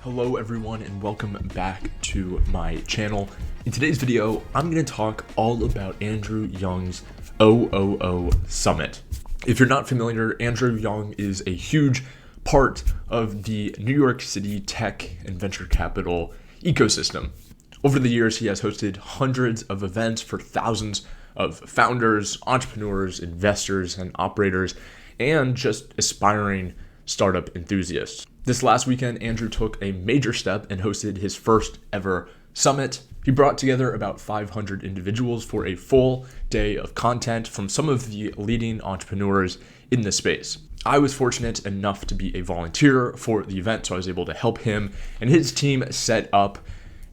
Hello everyone and welcome back to my channel. In today's video, I'm going to talk all about Andrew Yeung's OOO Summit. If you're not familiar, Andrew Yeung is a huge part of the New York City tech and venture capital ecosystem. Over the years, he has hosted hundreds of events for thousands of founders, entrepreneurs, investors, and operators, and just aspiring startup enthusiasts. This last weekend, Andrew took a major step and hosted his first ever summit. He brought together about 500 individuals for a full day of content from some of the leading entrepreneurs in the space. I was fortunate enough to be a volunteer for the event, so I was able to help him and his team set up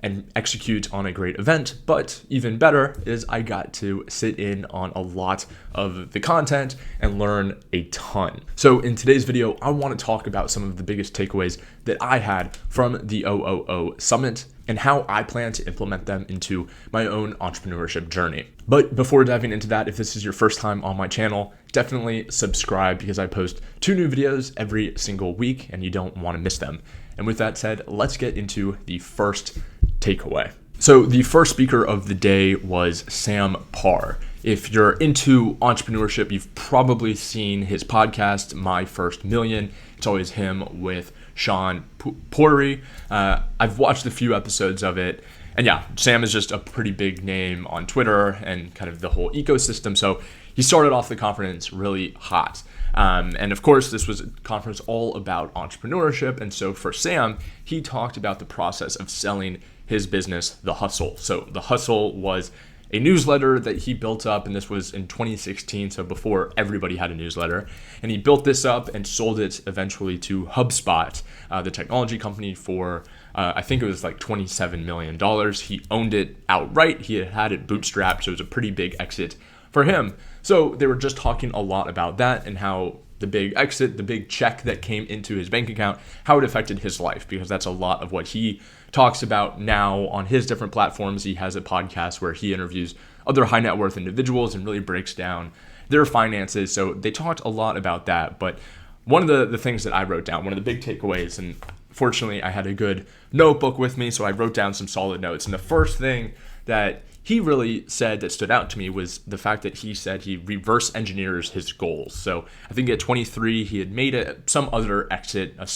and execute on a great event. But even better is I got to sit in on a lot of the content and learn a ton. So in today's video, I want to talk about some of the biggest takeaways that I had from the OOO Summit and how I plan to implement them into my own entrepreneurship journey. But before diving into that, if this is your first time on my channel, definitely subscribe because I post 2 new videos every single week and you don't want to miss them. And with that said, let's get into the first takeaway. So the first speaker of the day was Sam Parr. If you're into entrepreneurship, you've probably seen his podcast, My First Million. It's always him with Sean Puri. I've watched a few episodes of it. And yeah, Sam is just a pretty big name on Twitter and kind of the whole ecosystem. So he started off the conference really hot. And of course, this was a conference all about entrepreneurship. And so for Sam, he talked about the process of selling his business, The Hustle. So The Hustle was a newsletter that he built up, and this was in 2016, so before everybody had a newsletter. And he built this up and sold it eventually to HubSpot, the technology company, for I think it was like $27 million. He owned it outright. He had it bootstrapped, so it was a pretty big exit for him. So they were just talking a lot about that and how the big exit, the big check that came into his bank account, how it affected his life, because that's a lot of what he talks about now on his different platforms. He has a podcast where he interviews other high net worth individuals and really breaks down their finances. So they talked a lot about that. But one of the things that I wrote down, one of the big takeaways, and fortunately I had a good notebook with me, so I wrote down some solid notes. And the first thing that he really said that stood out to me was the fact that he said he reverse engineers his goals. So I think at 23, he had made some other exit, a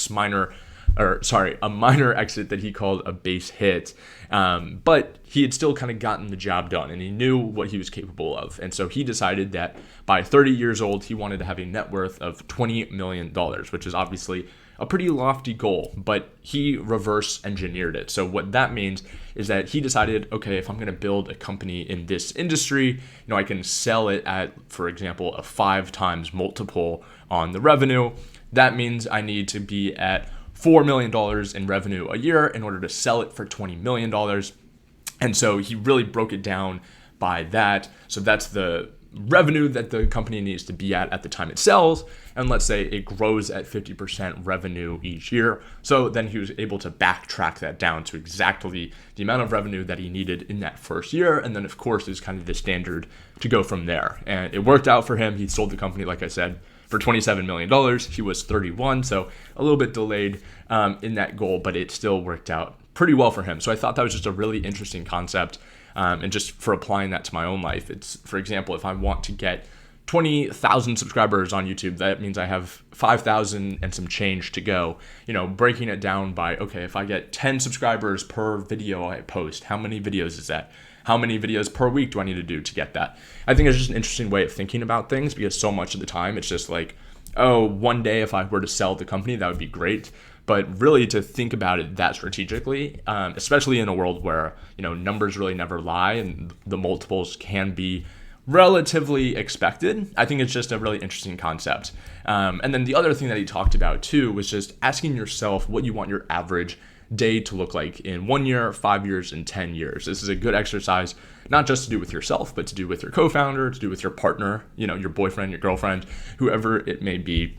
minor exit that he called a base hit. But he had still kind of gotten the job done and he knew what he was capable of. And so he decided that by 30 years old, he wanted to have a net worth of $20 million, which is obviously a pretty lofty goal, but he reverse engineered it. So what that means is that he decided, okay, if I'm going to build a company in this industry, I can sell it at, for example, a 5 times multiple on the revenue. That means I need to be at $4 million in revenue a year in order to sell it for $20 million. And so he really broke it down by that. So that's the revenue that the company needs to be at the time it sells. And let's say it grows at 50% revenue each year. So then he was able to backtrack that down to exactly the amount of revenue that he needed in that first year. And then of course is kind of the standard to go from there. And it worked out for him. He sold the company, like I said, for $27 million. He was 31, so a little bit delayed in that goal, but it still worked out pretty well for him. So I thought that was just a really interesting concept. And just for applying that to my own life, it's, for example, if I want to get 20,000 subscribers on YouTube, that means I have 5,000 and some change to go. Breaking it down by, okay, if I get 10 subscribers per video I post, how many videos is that? How many videos per week do I need to do to get that? I think it's just an interesting way of thinking about things, because so much of the time it's just like, oh, one day if I were to sell the company, that would be great. But really to think about it that strategically, especially in a world where, numbers really never lie and the multiples can be relatively expected, I think it's just a really interesting concept. And then the other thing that he talked about too was just asking yourself what you want your average day to look like in 1 year, 5 years, and 10 years. This is a good exercise, not just to do with yourself, but to do with your co-founder, to do with your partner, your boyfriend, your girlfriend, whoever it may be,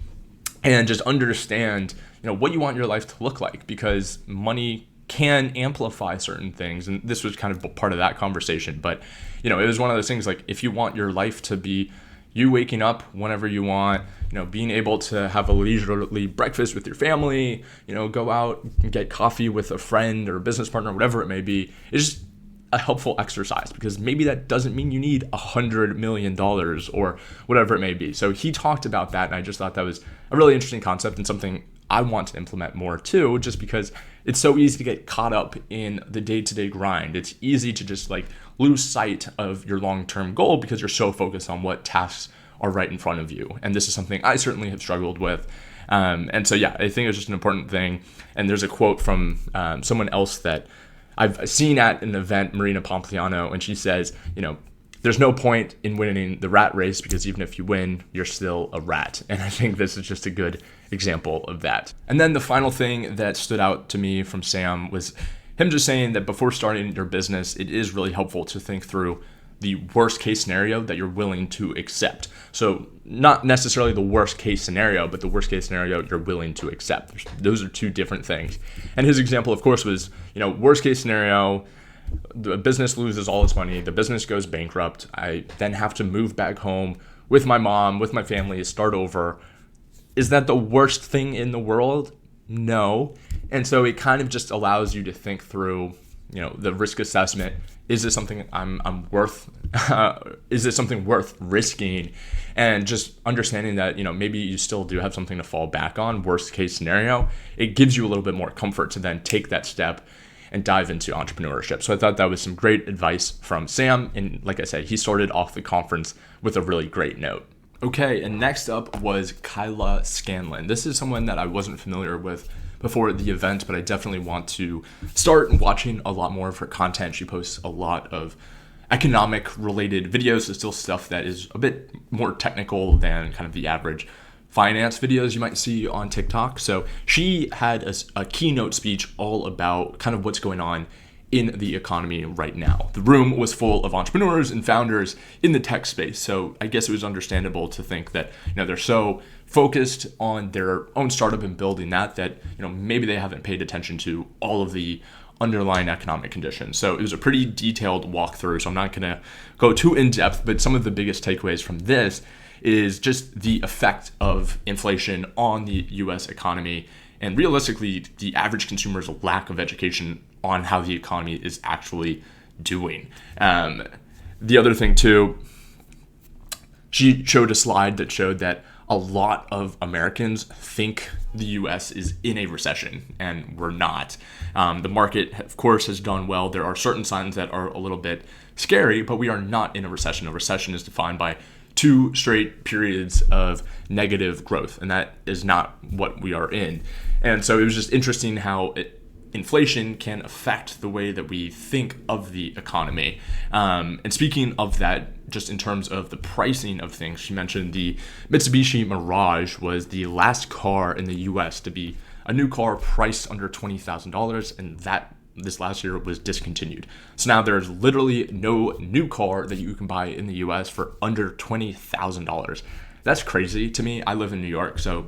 and just understand, what you want your life to look like, because money can amplify certain things. And this was kind of part of that conversation. But, it was one of those things like, if you want your life to be, you waking up whenever you want, being able to have a leisurely breakfast with your family, go out and get coffee with a friend or a business partner, whatever it may be, is just a helpful exercise, because maybe that doesn't mean you need $100 million or whatever it may be. So he talked about that, and I just thought that was a really interesting concept and something I want to implement more too, just because it's so easy to get caught up in the day-to-day grind. It's easy to just lose sight of your long-term goal because you're so focused on what tasks are right in front of you. And this is something I certainly have struggled with. And so, yeah, I think it's just an important thing. And there's a quote from someone else that I've seen at an event, Marina Pompliano, and she says, there's no point in winning the rat race, because even if you win, you're still a rat. And I think this is just a good example of that. And then the final thing that stood out to me from Sam was him just saying that before starting your business, it is really helpful to think through the worst case scenario that you're willing to accept. So not necessarily the worst case scenario, but the worst case scenario you're willing to accept. Those are two different things. And his example, of course, was, worst case scenario, the business loses all its money, the business goes bankrupt, I then have to move back home with my mom, with my family, start over. Is that the worst thing in the world? No. And so it kind of just allows you to think through, the risk assessment. Is this something I'm worth? Is this something worth risking? And just understanding that, maybe you still do have something to fall back on. Worst case scenario, it gives you a little bit more comfort to then take that step and dive into entrepreneurship. So I thought that was some great advice from Sam. And like I said, he started off the conference with a really great note. Okay, and next up was Kyla Scanland. This is someone that I wasn't familiar with before the event, but I definitely want to start watching a lot more of her content. She posts a lot of economic related videos. It's still stuff that is a bit more technical than kind of the average finance videos you might see on TikTok. So she had a keynote speech all about kind of what's going on in the economy right now. The room was full of entrepreneurs and founders in the tech space. So I guess it was understandable to think that, they're so focused on their own startup and building that, maybe they haven't paid attention to all of the underlying economic conditions. So it was a pretty detailed walkthrough. So I'm not going to go too in depth, but some of the biggest takeaways from this is just the effect of inflation on the US economy, and realistically, the average consumer's lack of education on how the economy is actually doing. The other thing too, she showed a slide that showed that a lot of Americans think the US is in a recession, and we're not. The market, of course, has done well. There are certain signs that are a little bit scary, but we are not in a recession. A recession is defined by 2 straight periods of negative growth, and that is not what we are in. And so it was just interesting how inflation can affect the way that we think of the economy. And speaking of that, just in terms of the pricing of things, she mentioned the Mitsubishi Mirage was the last car in the US to be a new car priced under $20,000, and that this last year was discontinued. So now there's literally no new car that you can buy in the US for under $20,000. That's crazy to me. I live in New York, so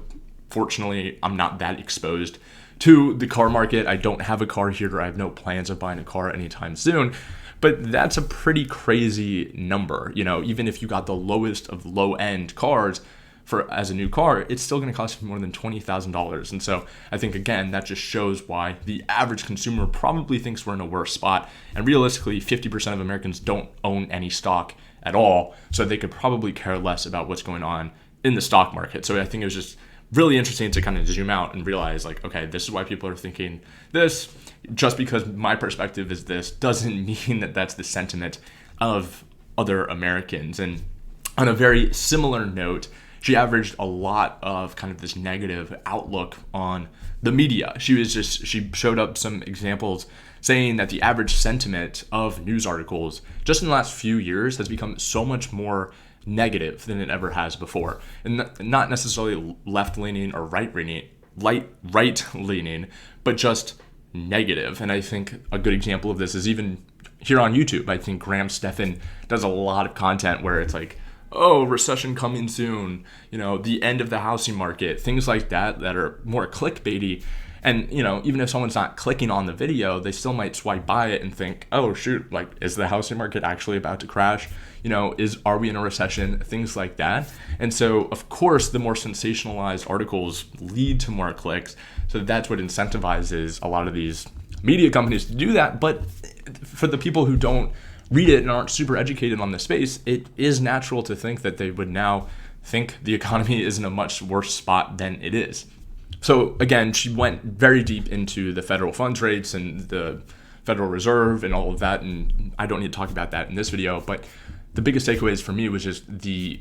fortunately I'm not that exposed to the car market. I don't have a car here. I have no plans of buying a car anytime soon. But that's a pretty crazy number. Even if you got the lowest of low-end cars as a new car, it's still going to cost you more than $20,000. And so I think, again, that just shows why the average consumer probably thinks we're in a worse spot. And realistically, 50% of Americans don't own any stock at all. So they could probably care less about what's going on in the stock market. So I think it was just really interesting to kind of zoom out and realize, okay, this is why people are thinking this. Just because my perspective is this doesn't mean that that's the sentiment of other Americans. And on a very similar note, she averaged a lot of kind of this negative outlook on the media. She showed up some examples saying that the average sentiment of news articles just in the last few years has become so much more negative than it ever has before. And not necessarily left-leaning or right-leaning, but just negative. And I think a good example of this is even here on YouTube. I think Graham Stephan does a lot of content where it's recession coming soon, the end of the housing market, things like that are more clickbaity. And, even if someone's not clicking on the video, they still might swipe by it and think, oh, shoot, like, is the housing market actually about to crash? Are we in a recession? Things like that. And so, of course, the more sensationalized articles lead to more clicks. So that's what incentivizes a lot of these media companies to do that. But for the people who don't read it and aren't super educated on the space, it is natural to think that they would now think the economy is in a much worse spot than it is. So again, she went very deep into the federal funds rates and the Federal Reserve and all of that, and I don't need to talk about that in this video, but the biggest takeaways for me was just the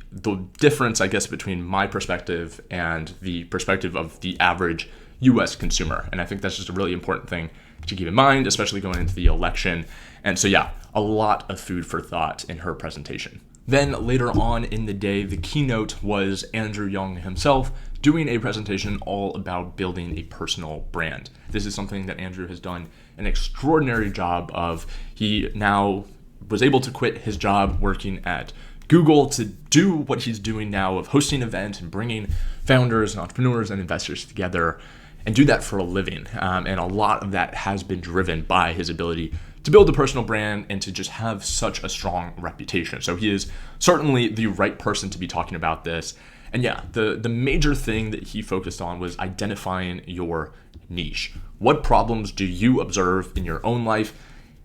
difference, I guess, between my perspective and the perspective of the average US consumer. And I think that's just a really important thing to keep in mind, especially going into the election. And so yeah, a lot of food for thought in her presentation. Then later on in the day, the keynote was Andrew Yeung himself doing a presentation all about building a personal brand. This is something that Andrew has done an extraordinary job of. He now was able to quit his job working at Google to do what he's doing now of hosting events and bringing founders and entrepreneurs and investors together and do that for a living. And a lot of that has been driven by his ability to build a personal brand and to just have such a strong reputation. So he is certainly the right person to be talking about this. And yeah, the major thing that he focused on was identifying your niche. What problems do you observe in your own life,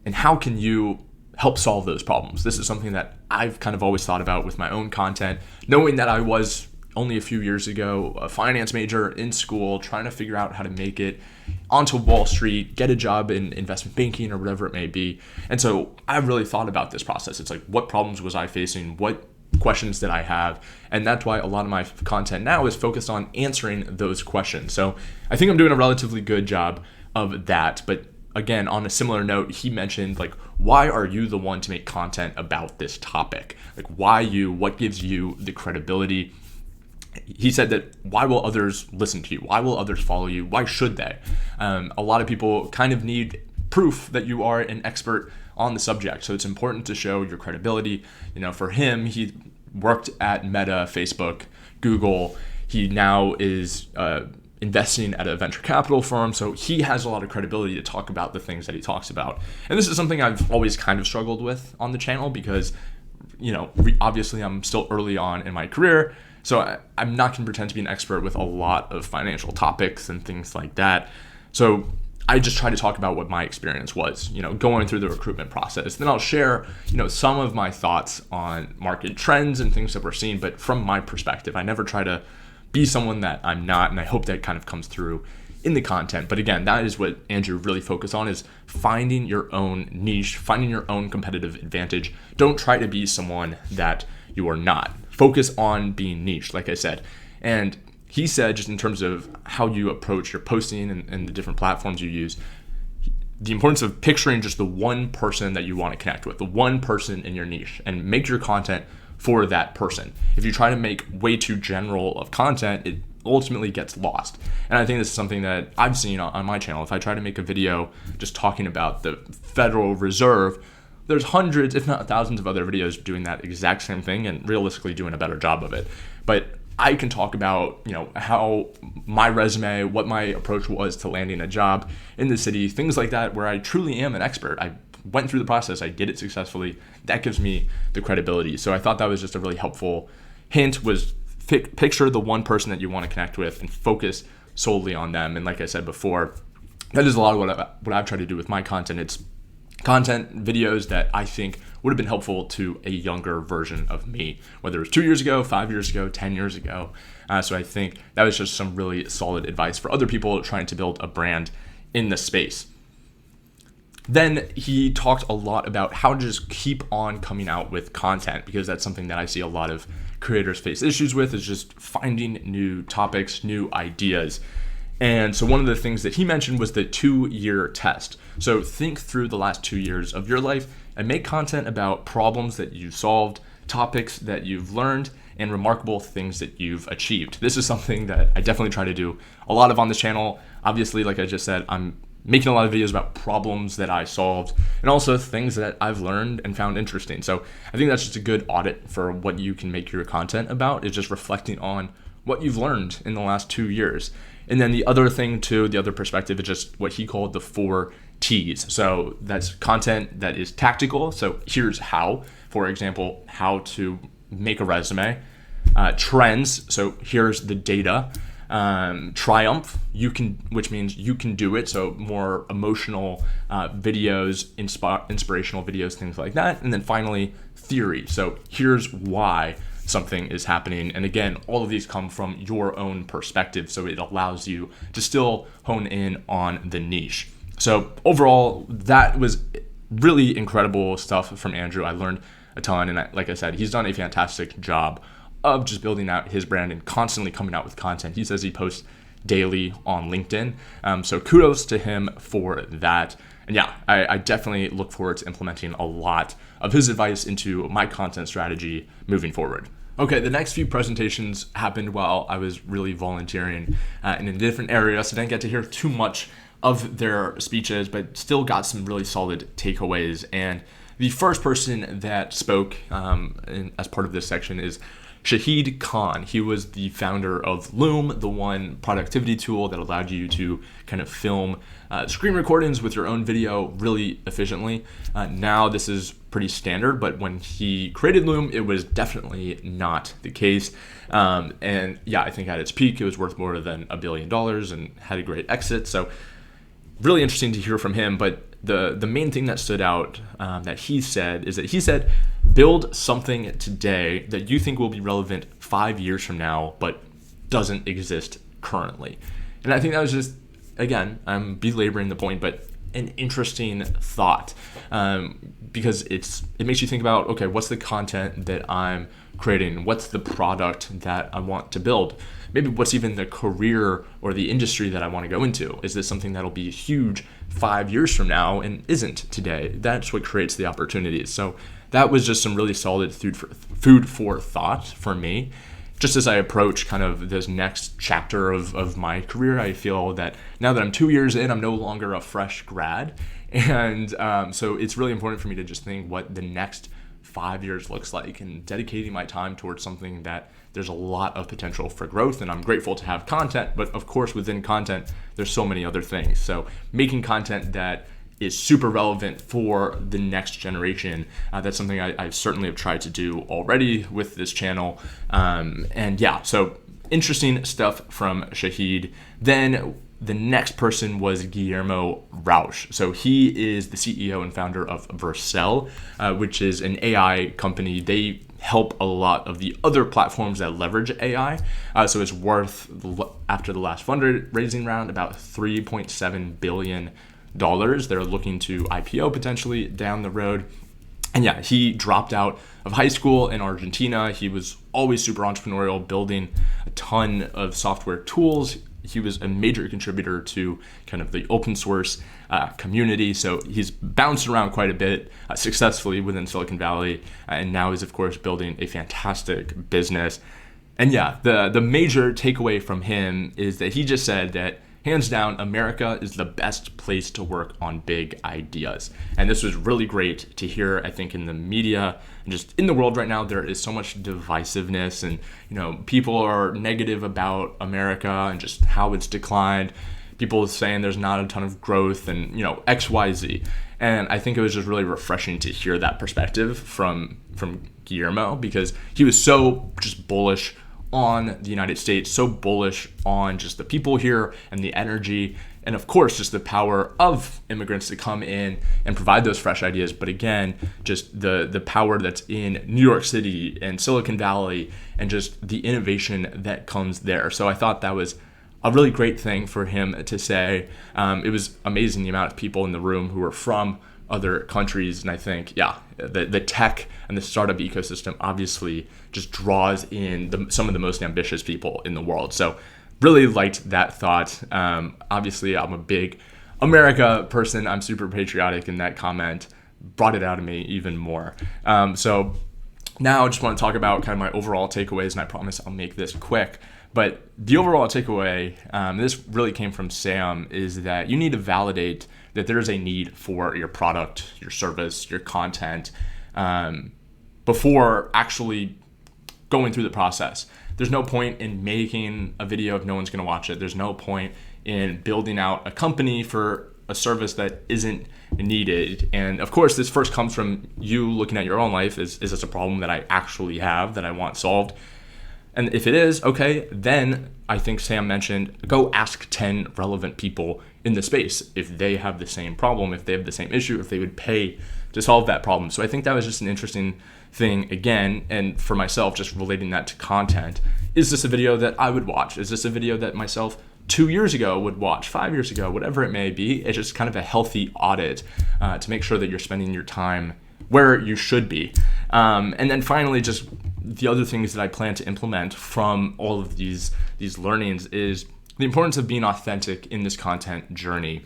and how can you help solve those problems? This is something that I've kind of always thought about with my own content, knowing that I was only a few years ago a finance major in school, trying to figure out how to make it onto Wall Street, get a job in investment banking or whatever it may be. And so I've really thought about this process. It's like, what problems was I facing? What questions did I have? And that's why a lot of my content now is focused on answering those questions. So I think I'm doing a relatively good job of that. But again, on a similar note, he mentioned, like, why are you the one to make content about this topic? Like, why you? What gives you the credibility? He said that, why will others listen to you? Why will others follow you? Why should they? A lot of people kind of need proof that you are an expert on the subject. So it's important to show your credibility. For him, he worked at Meta, Facebook, Google. He now is investing at a venture capital firm. So he has a lot of credibility to talk about the things that he talks about. And this is something I've always kind of struggled with on the channel because, obviously I'm still early on in my career. So I'm not going to pretend to be an expert with a lot of financial topics and things like that. So I just try to talk about what my experience was, going through the recruitment process. Then I'll share, some of my thoughts on market trends and things that we're seeing, but from my perspective. I never try to be someone that I'm not, and I hope that kind of comes through in the content. But again, that is what Andrew really focused on, is finding your own niche, finding your own competitive advantage. Don't try to be someone that you are not. Focus on being niche, like I said. And he said, just in terms of how you approach your posting and the different platforms you use, the importance of picturing just the one person that you want to connect with, the one person in your niche, and make your content for that person. If you try to make way too general of content, it ultimately gets lost. And I think this is something that I've seen on my channel. If I try to make a video just talking about the Federal Reserve, there's hundreds, if not thousands, of other videos doing that exact same thing and realistically doing a better job of it. But I can talk about, how my resume, what my approach was to landing a job in the city, things like that, where I truly am an expert. I went through the process, I did it successfully. That gives me the credibility. So I thought that was just a really helpful hint, was picture the one person that you want to connect with and focus solely on them. And like I said before, that is a lot of what I've tried to do with my content. It's content videos that I think would have been helpful to a younger version of me, whether it was 2 years ago, 5 years ago, 10 years ago. So I think that was just some really solid advice for other people trying to build a brand in the space. Then he talked a lot about how to just keep on coming out with content, because that's something that I see a lot of creators face issues with, is just finding new topics, new ideas. And so one of the things that he mentioned was the 2-year test. So think through the last 2 years of your life and make content about problems that you've solved, topics that you've learned, and remarkable things that you've achieved. This is something that I definitely try to do a lot of on this channel. Obviously, like I just said, I'm making a lot of videos about problems that I solved and also things that I've learned and found interesting. So I think that's just a good audit for what you can make your content about, is just reflecting on what you've learned in the last 2 years. And then the other thing too, the other perspective is just what he called the 4 T's. So that's content that is tactical. So here's how, for example, how to make a resume. Trends. So here's the data. Triumph, which means you can do it. So more emotional videos, inspirational videos, things like that. And then finally, theory. So here's why something is happening. And again, all of these come from your own perspective. So it allows you to still hone in on the niche. So overall, that was really incredible stuff from Andrew. I learned a ton. And like I said, he's done a fantastic job of just building out his brand and constantly coming out with content. He says he posts daily on LinkedIn. So kudos to him for that. And yeah, I definitely look forward to implementing a lot of his advice into my content strategy moving forward. Okay, the next few presentations happened while I was really volunteering in a different area, so I didn't get to hear too much of their speeches, but still got some really solid takeaways. And the first person that spoke as part of this section is Shahed Khan. He was the founder of Loom, the one productivity tool that allowed you to kind of film screen recordings with your own video really efficiently. Now this is pretty standard, but when he created Loom, it was definitely not the case. And yeah, I think at its peak, it was worth more than $1 billion and had a great exit. So really interesting to hear from him. But the main thing that stood out that he said is that he said, build something today that you think will be relevant 5 years from now, but doesn't exist currently. And I think that was just, again, I'm belaboring the point, but an interesting thought because it makes you think about, okay, what's the content that I'm creating? What's the product that I want to build? Maybe what's even the career or the industry that I want to go into? Is this something that'll be huge 5 years from now and isn't today? That's what creates the opportunities. So that was just some really solid food for thought for me. Just as I approach kind of this next chapter of my career, I feel that now that I'm 2 years in, I'm no longer a fresh grad. And so it's really important for me to just think what the next 5 years looks like and dedicating my time towards something that there's a lot of potential for growth. And I'm grateful to have content, but of course within content, there's so many other things. So making content that is super relevant for the next generation. That's something I certainly have tried to do already with this channel. And yeah, so interesting stuff from Shahed. Then the next person was Guillermo Rauch. So he is the CEO and founder of Vercel, which is an AI company. They help a lot of the other platforms that leverage AI. So it's worth, after the last fundraising round, about $3.7 billion. They're looking to IPO potentially down the road. And yeah, he dropped out of high school in Argentina. He was always super entrepreneurial, building a ton of software tools. He was a major contributor to kind of the open source community. So he's bounced around quite a bit successfully within Silicon Valley. And now is, of course, building a fantastic business. And yeah, the major takeaway from him is that he just said that hands down, America is the best place to work on big ideas. And this was really great to hear. I think in the media and just in the world right now, there is so much divisiveness and, people are negative about America and just how it's declined. People saying there's not a ton of growth and, X, Y, Z. And I think it was just really refreshing to hear that perspective from Guillermo, because he was so just bullish on the United States, so bullish on just the people here and the energy, and of course just the power of immigrants to come in and provide those fresh ideas. But again, just the power that's in New York City and Silicon Valley and just the innovation that comes there. So I thought that was a really great thing for him to say. It was amazing the amount of people in the room who were from other countries. And I think, the tech and the startup ecosystem obviously just draws in some of the most ambitious people in the world. So really liked that thought. Obviously, I'm a big America person. I'm super patriotic, and that comment brought it out of me even more. So now I just want to talk about kind of my overall takeaways, and I promise I'll make this quick. But the overall takeaway, this really came from Sam, is that you need to validate that there is a need for your product, your service, your content before actually going through the process. there's no point in making a video if no one's going to watch it. There's no point in building out a company for a service that isn't needed. And of course, this first comes from you looking at your own life. Is this a problem that I actually have that I want solved? And if it is, okay, then I think Sam mentioned, go ask 10 relevant people in the space if they have the same problem, if they have the same issue, if they would pay to solve that problem. So I think that was just an interesting thing again. And for myself, just relating that to content, is this a video that I would watch? Is this a video that myself 2 years ago would watch, 5 years ago, whatever it may be? It's just kind of a healthy audit to make sure that you're spending your time where you should be. And then finally, just the other things that I plan to implement from all of these learnings is the importance of being authentic in this content journey.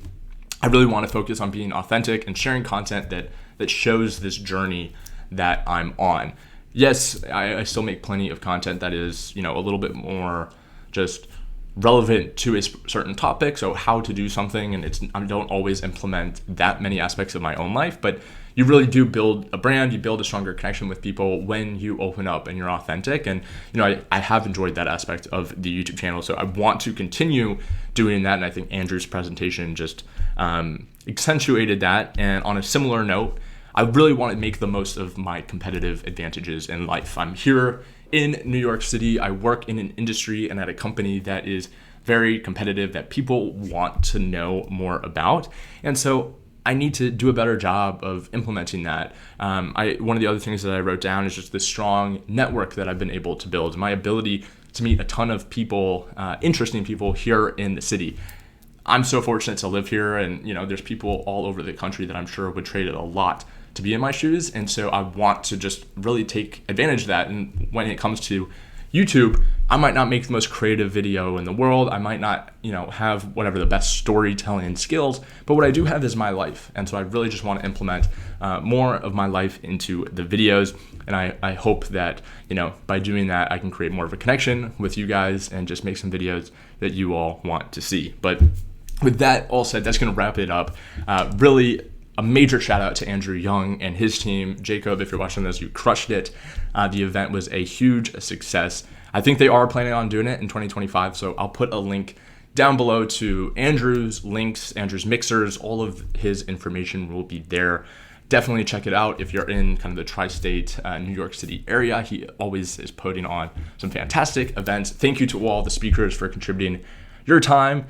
I really want to focus on being authentic and sharing content that shows this journey that I'm on. Yes, I still make plenty of content that is, a little bit more just relevant to a certain topic, so how to do something, and I don't always implement that many aspects of my own life, but you really do build a brand, you build a stronger connection with people when you open up and you're authentic. And I have enjoyed that aspect of the YouTube channel, so I want to continue doing that, and I think Andrew's presentation just accentuated that. And on a similar note, I really want to make the most of my competitive advantages in life. I'm here in New York City. I work in an industry and at a company that is very competitive, that people want to know more about. And so I need to do a better job of implementing that. One of the other things that I wrote down is just the strong network that I've been able to build, my ability to meet a ton of people, interesting people here in the city. I'm so fortunate to live here, and there's people all over the country that I'm sure would trade it a lot to be in my shoes. And so I want to just really take advantage of that. And when it comes to YouTube, I might not make the most creative video in the world. I might not, have whatever the best storytelling skills, but what I do have is my life. And so I really just want to implement more of my life into the videos. And I hope that, by doing that, I can create more of a connection with you guys and just make some videos that you all want to see. But with that all said, that's going to wrap it up. Really, a major shout out to Andrew Yeung and his team. Jacob, if you're watching this, you crushed it. The event was a huge success. I think they are planning on doing it in 2025, so I'll put a link down below to Andrew's links, Andrew's mixers. All of his information will be there. Definitely check it out if you're in kind of the tri-state New York City area. He always is putting on some fantastic events. Thank you to all the speakers for contributing your time.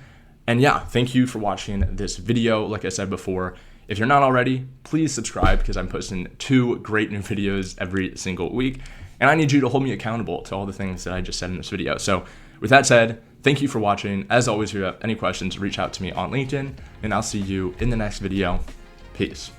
And yeah, thank you for watching this video. Like I said before, if you're not already, please subscribe, because I'm posting 2 great new videos every single week. And I need you to hold me accountable to all the things that I just said in this video. So with that said, thank you for watching. As always, if you have any questions, reach out to me on LinkedIn, and I'll see you in the next video. Peace.